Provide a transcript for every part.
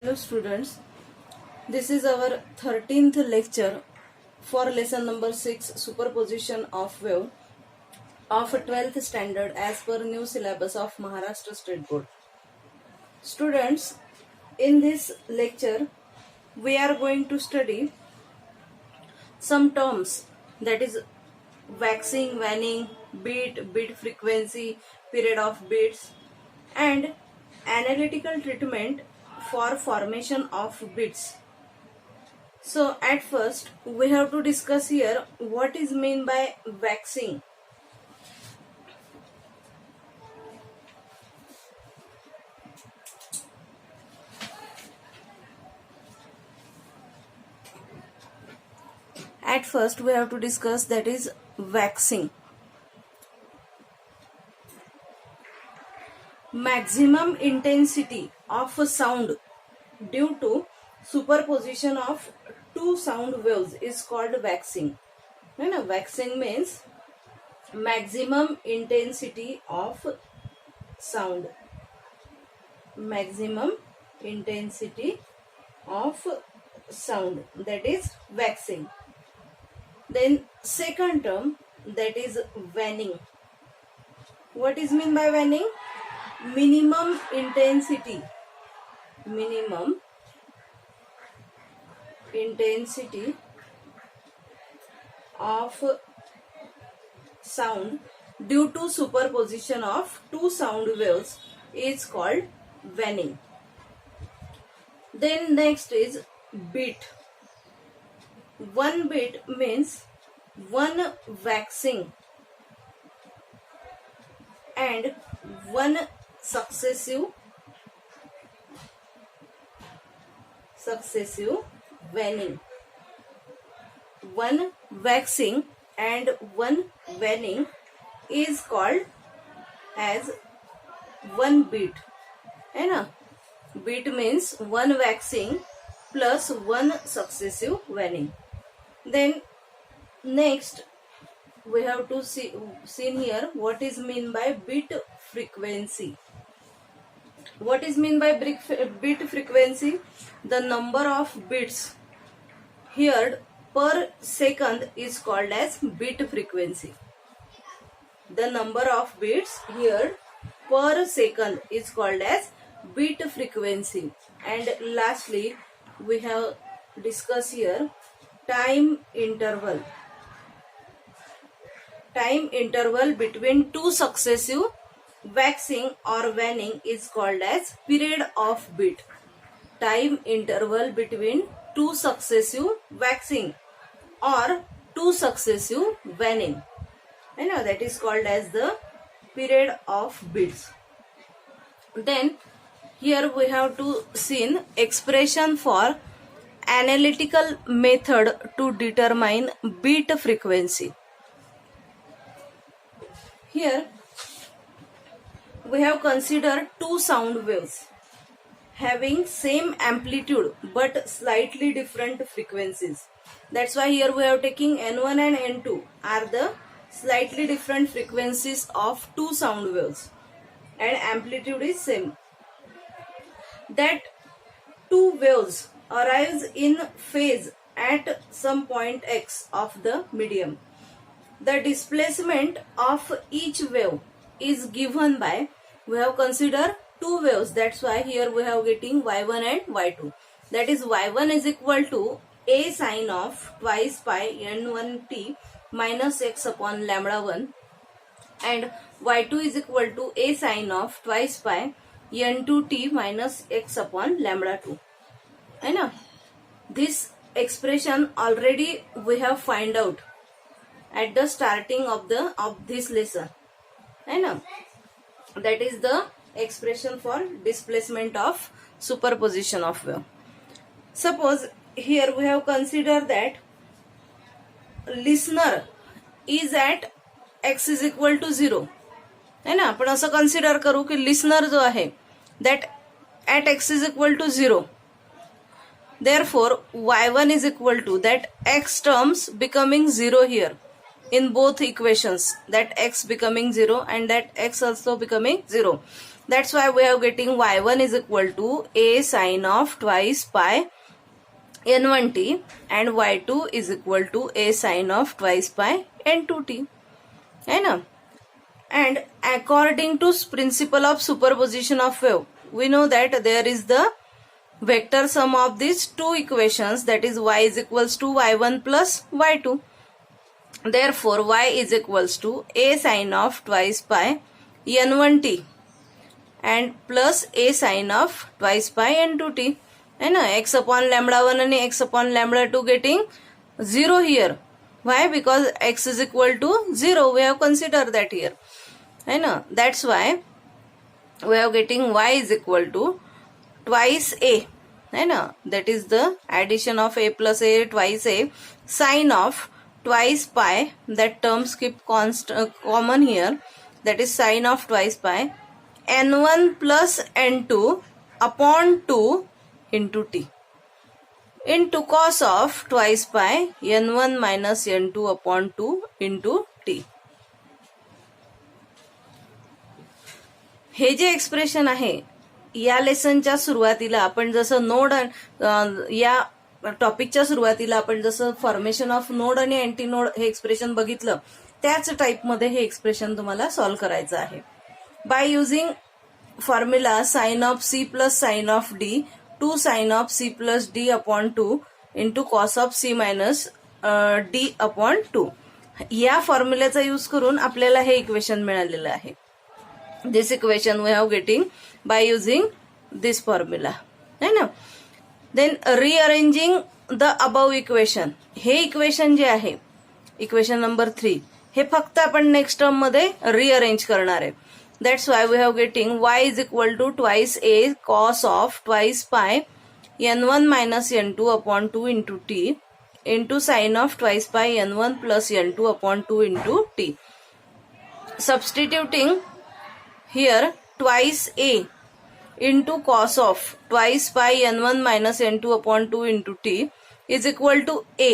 Hello students, this is our 13th lecture for lesson number 6 superposition of wave of 12th standard as per new syllabus of Maharashtra State Board. Students, in this lecture we are going to study some terms, that is waxing, waning, beat frequency, period of beats, and analytical treatment for formation of beats. So at first we have to discuss here what is meant by waxing. At first we have to discuss that is waxing. Maximum intensity of a sound due to superposition of two sound waves is called waxing. Waxing means maximum intensity of sound. Maximum intensity of sound, that is waxing. Then second term, that is waning. What is meant by waning? Minimum intensity of sound due to superposition of two sound waves is called waning. Then next is beat. One beat means one waxing and one successive waning. One waxing and one waning is called as one beat. Beat means one waxing plus one successive waning. Then next we have to see here what is meant by beat frequency. What is meant by beat frequency? The number of beats heard per second is called as beat frequency. The number of beats heard per second is called as beat frequency. And lastly we have discussed here time interval. Time interval between two successive waxing or waning is called as period of beat. Time interval between two successive waxing or two successive waning, that is called as the period of beats. Then here we have to see expression for analytical method to determine beat frequency. Here we have considered two sound waves having same amplitude but slightly different frequencies. That's why here we have taken N1 and N2 are the slightly different frequencies of two sound waves and amplitude is same. That two waves arrives in phase at some point x of the medium. The displacement of each wave is given by, we have considered two waves, that's why here we have getting y1 and y2. That is y1 is equal to a sine of twice pi n1t minus x upon lambda 1 and y2 is equal to a sine of twice pi n2t minus x upon lambda 2. This expression already we have find out at the starting of this lesson. That is the expression for displacement of superposition of wave. Suppose here we have considered that listener is at x is equal to 0. आपण असं consider करू की listener जो आहे that at x is equal to 0. Therefore y1 is equal to that x terms becoming 0 here in both equations, that x becoming 0 and that x also becoming 0. That's why we are getting y1 is equal to a sine of twice pi n1t and y2 is equal to a sine of twice pi n2t, है ना. And according to principle of superposition of wave, we know that there is the vector sum of these two equations, that is y is equals to y1 plus y2. Therefore y is equals to a sine of twice pi n1t and plus a sine of twice pi n2t, है ना. x upon lambda 1 and x upon lambda 2 getting 0 here. Why? Because x is equal to 0. We have considered that here, है ना. That's why we are getting y is equal to twice a, है ना. That is the addition of a plus a twice a sine of twice pi. That terms keep common here. That is sine of twice pi n1 plus n2 upon 2 into t into cos of twice pi n1 minus n2 upon 2 into t. Hey J expression आहे या लेसनच्या सुरुवातीला आपण जसं node या टॉपिकच्या सुरुवातीला आपण जसं formation of node आणि अँटी नोड हे एक्सप्रेशन बघितलं, त्याच टाईपमध्ये हे एक्सप्रेशन तुम्हाला सॉल्व्ह करायचं आहे. By using formula sine of C plus sine of D 2 sine of C plus D upon 2 into cos of C minus D upon 2, या फॉर्म्युल्याचा यूज करून आपल्याला हे इक्वेशन मिळालेलं आहे. This equation we have getting by using this formula, है ना. Then rearranging the above equation, हे equation जे आहे इक्वेशन नंबर 3 हे फक्त आपण नेक्स्ट टर्म मध्ये रिअरेंज करणार आहे. That's why we have getting y is equal to twice a cos of twice pi n1 minus n2 upon 2 into t into sine of twice pi n1 plus n2 upon 2 into t. Substituting here twice a into cos of twice pi n1 minus n2 upon 2 into t is equal to a,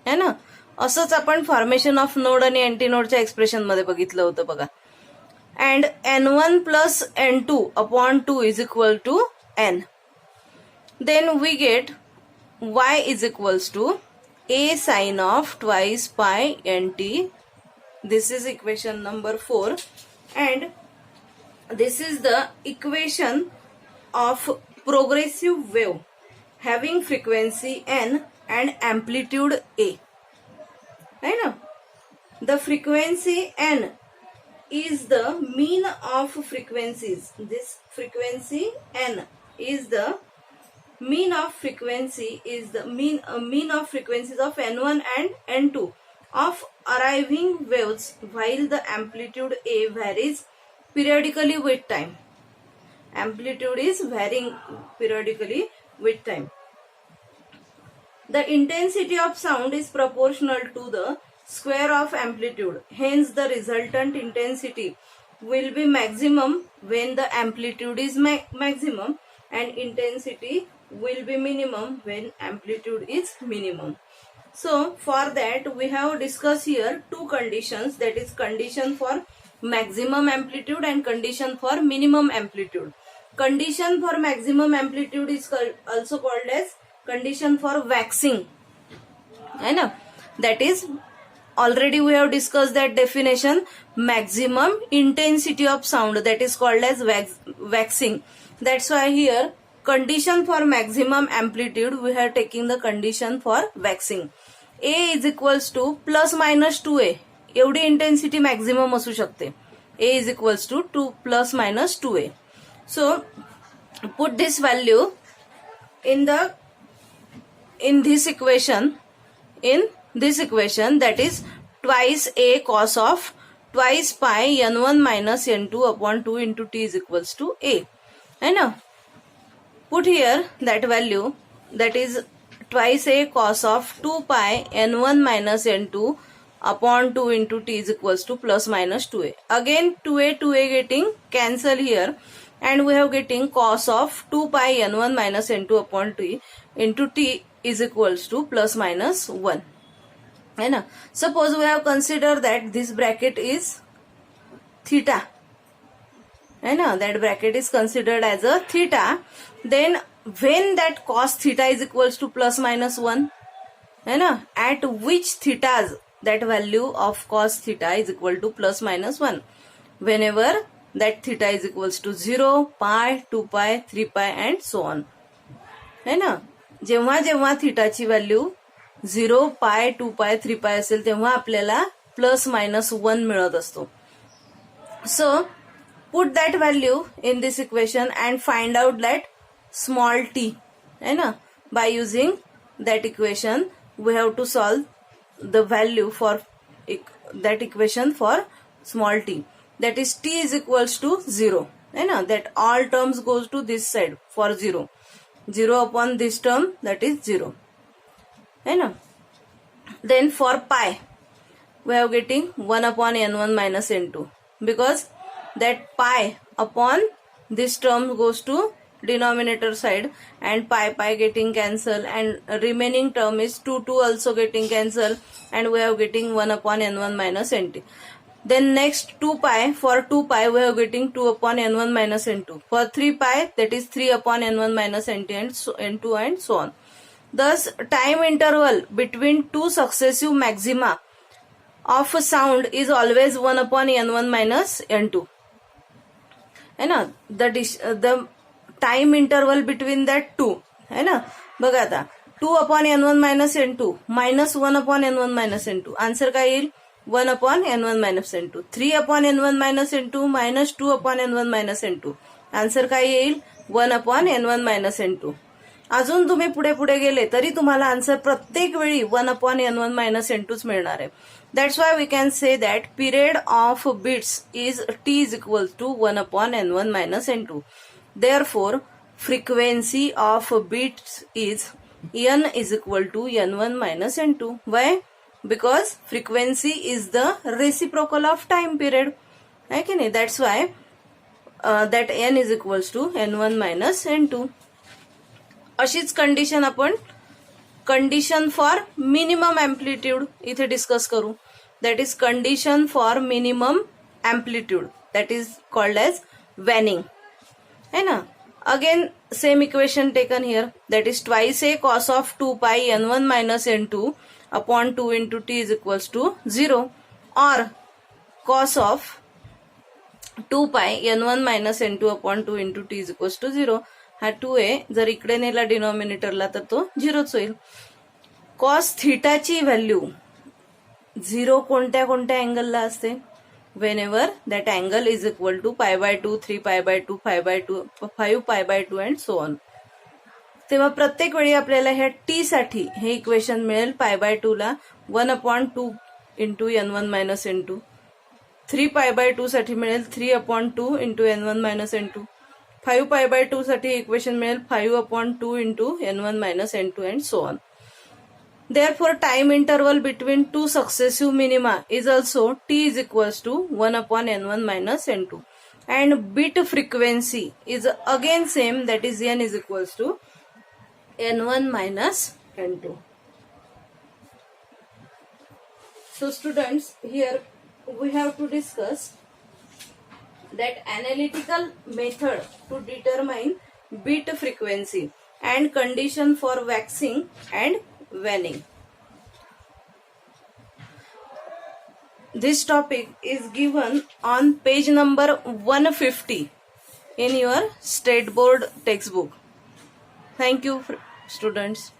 है ना. असंच आपण formation of node आणि anti नोडच्या expression मध्ये बघितलं होतं बघा. And n1 plus n2 upon 2 is equal to n. Then we get y is equals to a sine of twice pi nt. This is equation number 4 and this is the equation of progressive wave having frequency n and amplitude a, है ना. The frequency n is the mean of frequencies. This frequency n is the mean of frequency is the mean of frequencies of n1 and n2 of arriving waves while the amplitude a varies periodically with time. Amplitude is varying periodically with time. The intensity of sound is proportional to the square of amplitude. Hence the resultant intensity will be maximum when the amplitude is maximum and intensity will be minimum when amplitude is minimum. So for that we have discussed here two conditions, that is condition for maximum amplitude and condition for minimum amplitude. Condition for maximum amplitude is also called as condition for waxing, है ना. That is already we have discussed that definition, maximum intensity of sound, that is called as waxing. That's why here condition for maximum amplitude we are taking the condition for waxing. A is equals to plus minus 2a, एवढी intensity maximum असू शकते. A is equals to 2 plus minus 2a. So put this value in this equation, that is twice a cos of twice pi n1 minus n2 upon 2 into t is equals to a, है ना. Put here that value, that is twice a cos of 2 pi n1 minus n2 upon 2 into t is equals to plus minus 2a. Again 2a getting cancel here and we have getting cos of 2 pi n1 minus n2 upon t into t is equals to plus minus 1, है ना. Suppose we have considered that this bracket is theta, है ना, that bracket is considered as a theta. Then when that cos theta is equals to plus minus 1, है ना, at which thetas that value of cos theta is equal to plus minus 1, whenever that theta is equals to 0, pi, 2 pi, 3 pi and so on, है ना. जेव्हा जेव्हा थीटाची value 0, पाय, 2 पाय, 3 पाय असेल तेव्हा आपल्याला plus minus 1 मिळत असतो. सो put that value in this equation and find out that small t, है ना. By using that equation we have to solve the value for that equation for small t, that is t is equals to 0, है ना, that all terms goes to this side for 0 upon this term, that is 0, है ना. Then for pi we are getting 1 upon n1 minus n2, because that pi upon this term goes to denominator side and pi getting cancelled and remaining term is 2 also getting cancelled and we are getting 1 upon n1 minus nt. Then next 2 pi, for 2 pi we are getting 2 upon n1 minus n2. For 3 pi that is 3 upon n1 minus nt and so, n2 and so on. Thus time interval between two successive maxima of a sound is always 1 upon n1 minus n2, है ना. The time interval between that two, है ना. बघा आता 2 upon n1 minus n2 minus 1 upon n1 minus n2, answer काय येईल 1 upon n1 minus n2. 3 upon n1 minus n2 minus 2 upon n1 minus n2, answer काय येईल 1 अपॉन n1 मायनस n2. अजून तुम्ही पुढे पुढे गेले तरी तुम्हाला आन्सर प्रत्येक वेळी 1 अपॉन n1 मायनस n2च मिळणार आहे. That's why we can say that period of bits is t is equal to 1 upon n1 minus n2. Therefore, frequency of bits is n is equal to n1 minus n2. Why? Because frequency is the reciprocal of time period. है की नाही? That's why that n is equals to n1 minus n2. अशीच condition आपण condition for minimum amplitude इथे discuss करू. That is condition for minimum amplitude, that is called as waning, है ना. Again same equation taken here, that is twice a cos of 2 pi n1 minus n2 upon 2 into t is equals to 0, और cos of 2 pi n1 minus n2 upon 2 into t is equals to 0. हा 2 आहे, जर इकडे नेला डिनॉमिनेटरला तर तो 0च होईल. Cos थिटाची value 0 कोणत्या कोणत्या अँगलला असते, whenever that angle is equal to pi by 2, 3 pi by 2, 5 by 2, 5 pi by 2 and so on. तेव्हा प्रत्येक वेळी आपल्याला ह्या टी साठी हे इक्वेशन मिळेल. पाय बाय 2 ला 1 upon 2 into n1 minus n2. 3 pi by 2 साठी मिळेल 3 upon 2 into n1 minus n2. 5 pi by 2 साठी इक्वेशन मिळेल 5 upon 2 into n1 minus n2 and so on. Therefore, time interval between two successive minima is also t is equals to 1 upon n1 minus n2. And bit frequency is again same, that is n is equals to n1 minus n2. So students, here we have to discuss that analytical method to determine bit frequency and condition for waxing and waning. This topic is given on page number 150 in your state board textbook. Thank you, students.